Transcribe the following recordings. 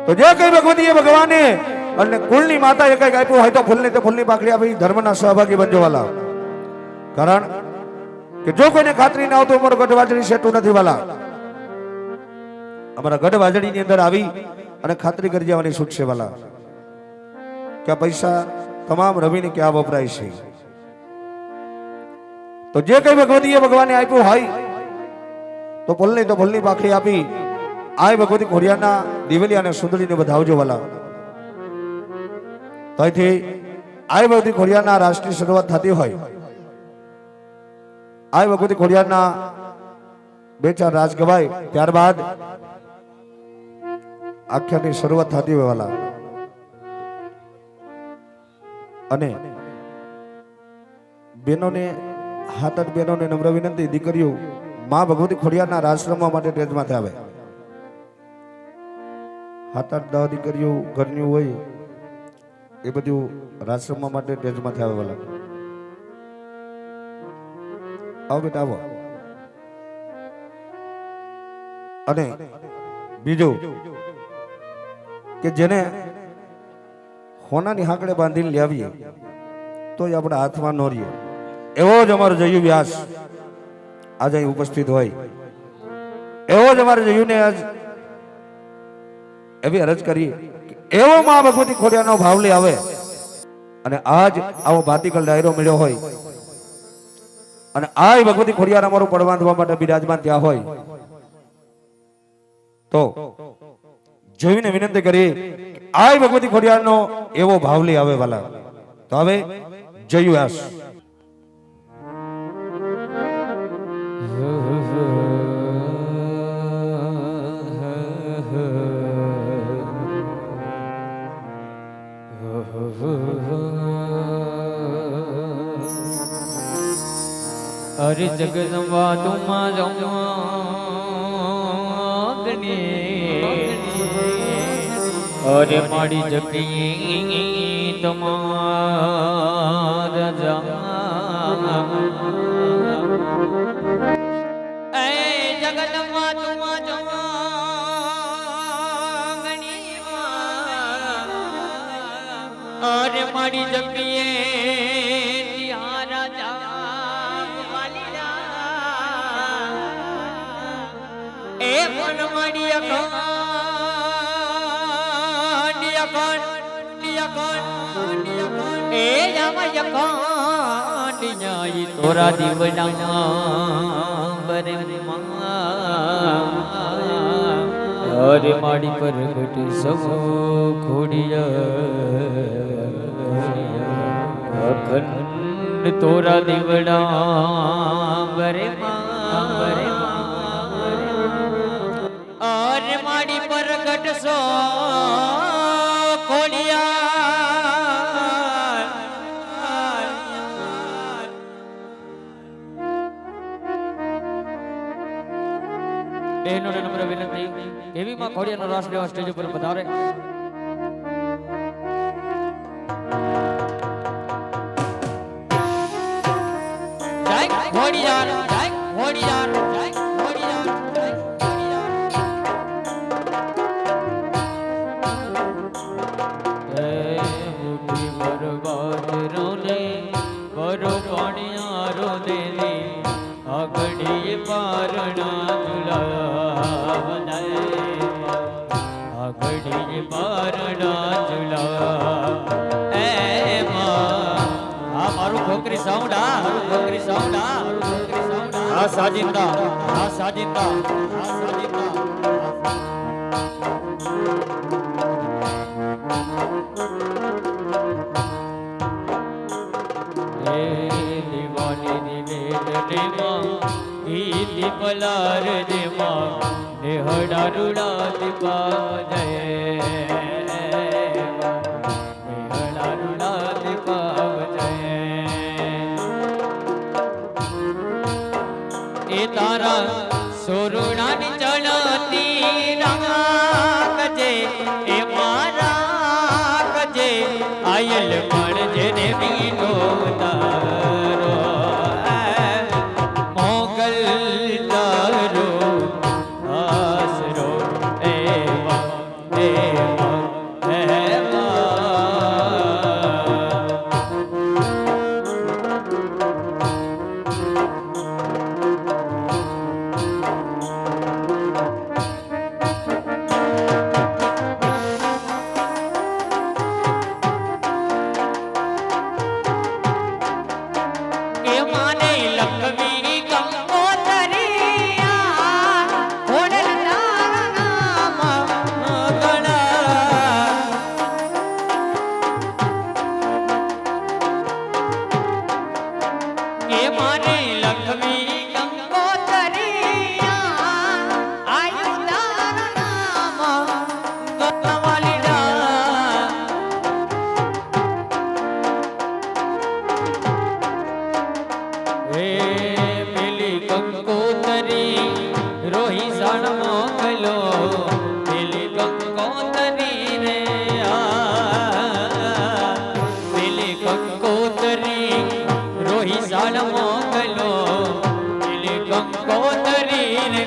તો જે કઈ ભગવતીએ ભગવાને અને કુળની માતાએ કઈક આપ્યું હોય તો ફૂલને તે ફૂલની પાકડી આપી ધર્મના સહભાગી બનજો વાલા. કારણ કે જો કોઈને ખાતરી ના આવતો અમારો ગઢ વાજડી સેટું નથી વાલા. અમારા ગઢ વાજડીની અંદર આવી અને ખાતરી કરી જવાની છૂટ છે વાલા કે આ પૈસા તમામ રવિને ક્યાં વપરાય છે. તો જે કઈ ભગવતીએ ભગવાને આપ્યું હોય તો ફૂલની પાખડી આપી આ ભગવતી ખોડિયારના દિવેલી અને સુંદરીને વધાવજો વાલા. તો અહીંથી આ ભગવતી ખોડિયારના રાષ્ટ્રની શરૂઆત થતી હોય, આ ભગવતી ખોડિયારના 2-4 રાસ ગવાય ત્યારબાદ આખ્યાનની શરૂઆત થતી હોય વાલા. અને બહેનોને 7-8 બહેનોને નમ્ર વિનંતી, દીકરીઓ માં ભગવતી ખોડિયારના રાસ રમવા માટે સ્ટેજમાંથી આવે. 7-8-10 દીકરીઓ ઘરની હોય એ બધું રાસ રમવા માટે સ્ટેજમાંથી આવે વાલા. આવો બેટા આવો. અને બીજું કે જેને હોનાની હાકડે બાંધીને લાવીએ તો આપણા હાથમાં ન રહીએ એવો જ અમારો જયુ વ્યાસ આજે અહીં ઉપસ્થિત હોય, એવો જ અમારે જયુને આજ એવી અરજ કરી એવો માં ભગવતી ખોડિયાનો ભાવ લઈ આવે. અને આજ આવો ભાતીકલ ડાયરો મળ્યો હોય અને આ ભગવતી ખોડિયાર અમારું પડ બાંધવા માટે બિરાજમાન ત્યાં હોય તો જોઈને વિનંતી કરી આ ભગવતી ખોડિયારનો એવો ભાવ લઈ આવે વાલા. તો હવે જયુ વ્યાસ. अरे जगदम्बा तुम्हारा अरे माड़ी जगी तुम्हारा जगदम्बा तुम्हारा अरे माड़ी जगी तोरा दीवना बरे अरे माड़ी पर घट सब खोड़िया अखंड तोरा दीवना बरे अरे माड़ी पर घट सो खोड़िया नम्र विनंती एवी मां खोड़ियानो रास लेवा स्टेज पर पधारे. जय खोड़ियार, जय खोड़ियार, जय खोड़ियार, जय खोड़ियार. ए मुठी बरबाद रोले बरो पाणियारो देली आगड़ी पारणा झुला आगड़ी पारणा झुला ए मां मारू खोकरी साउंडा खोकरी साउंडा आ साजिंदा आ साजिंदा आ साजिंदा ए दीवानी दिवेल मां ईली पलार दे मां नेहड़ा रुड़ा दिपा जय नेहड़ा रुड़ा दिपा जय ए तारा सोरुणा नि चलती राखजे ए मारा कजे आयल पण जेने बीनो तारो मोगल तारो आसरो एवा કે મારી લક્ષ્મી કંકોતરિયા આયુ તારું નામ ગોવાલી રા હે પેલી કંકોતરી રોહી સાણ મોકલો પેલી કંકોતરી રે પેલી કંકોતરી રોહી સાણ મોકલો પેલી કંકોતરી રે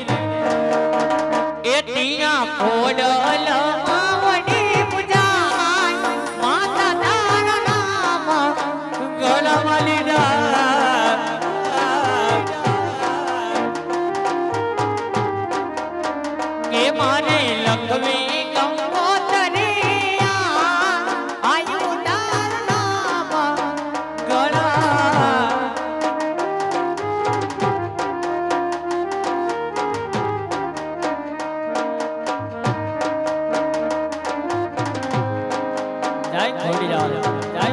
એ તિયા ફોડલ માવડી પૂજાય માતા તારા નામ ગળવાલી રા કે મારે લક્ષ્મી કંકોતરિયા આયુ તારું નામ ગળા જય ખોડીયાર જય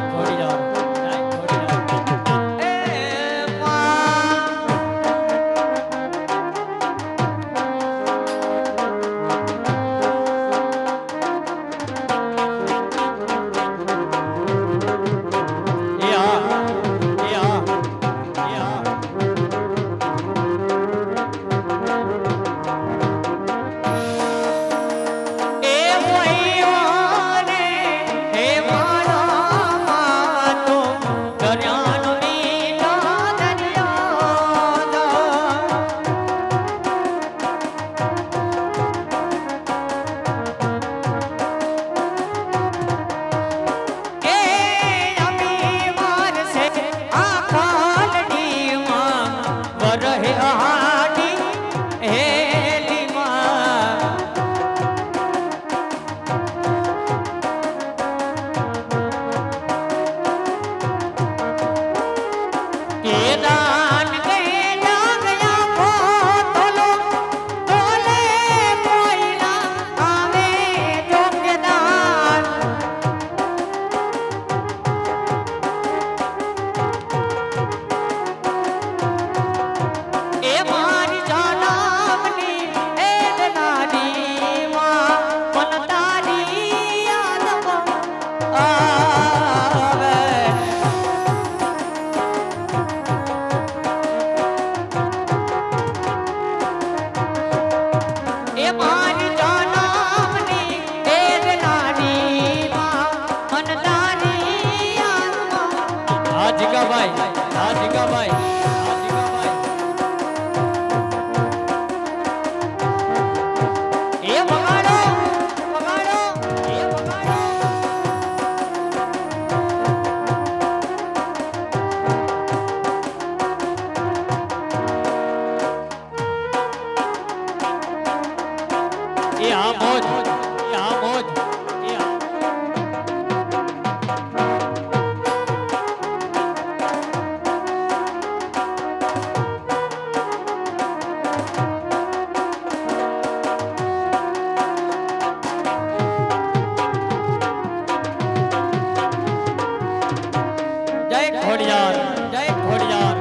ખોડીયાર જય ખોડીયાર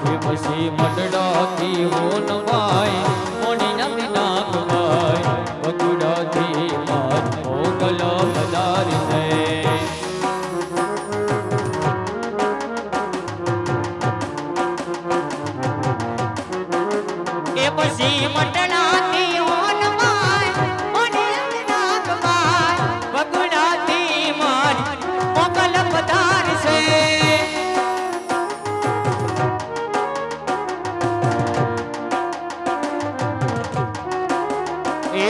એ માં પછી મંડળાથી હોનવાય મોની નદી નાખવાય વગડાથી માર મોગલ પધારી છે એ પછી મંડળાથી હોનવાય મોની નદી નાખવાય વગડાથી માર મોગલ પધારી છે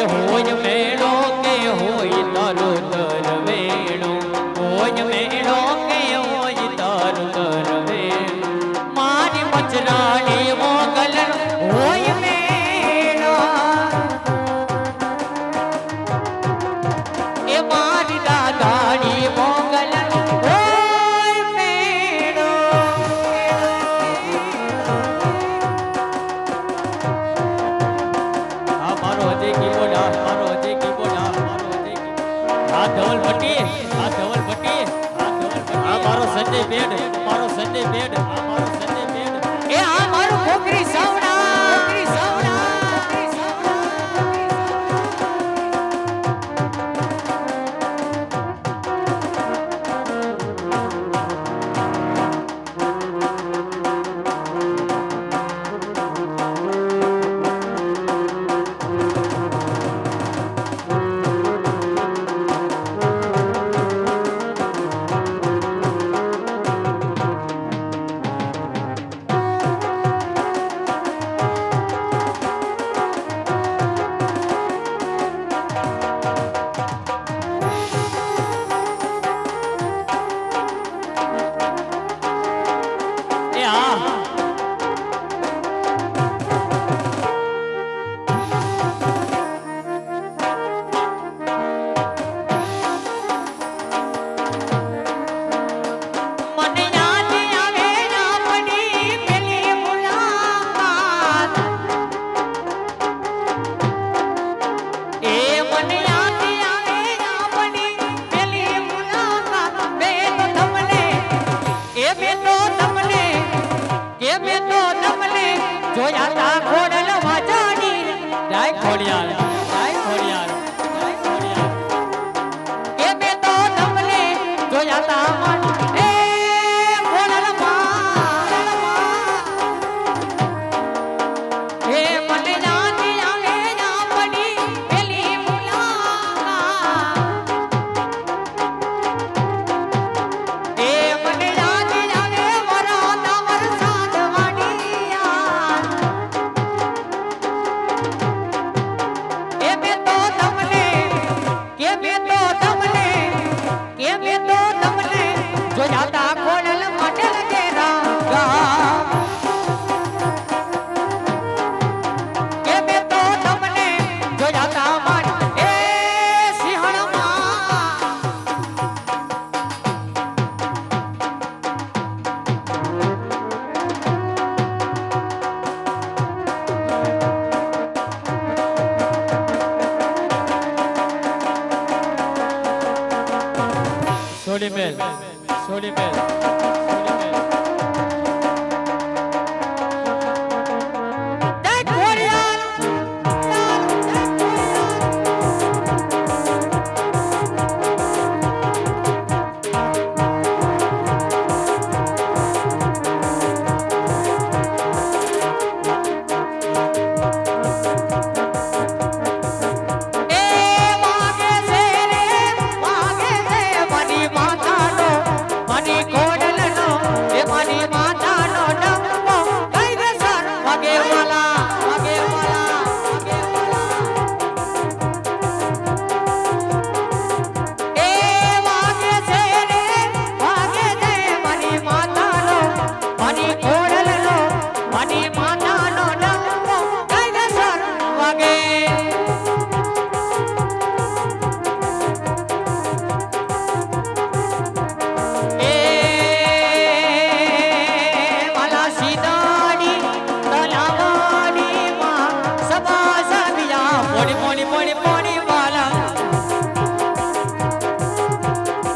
હોય મેળો કે હોય તારો તરવેણો હોય મેળો કે હોય તારો તરવેણો મારી મચરાણી મોગલ હોય મેળો મેં તો તમને જોયા તા ખોડલ વાજાડી જય ખોડિયાર જય ખોડિયાર જય ખોડિયાર કે મેં તો તમને જોયા તા એ ખોડલ એ મને યાદ આવે ના પડી પેલી મુલાકાત એ મને યાદ આવે વરાતા વરસાદ વાડિયા એ મેં તો તમને જોયા તા ખોડલ માટે લગે રાગા કે મેં તો તમને જોયા તા મારી એ સિંહણમાં સોડી મેલ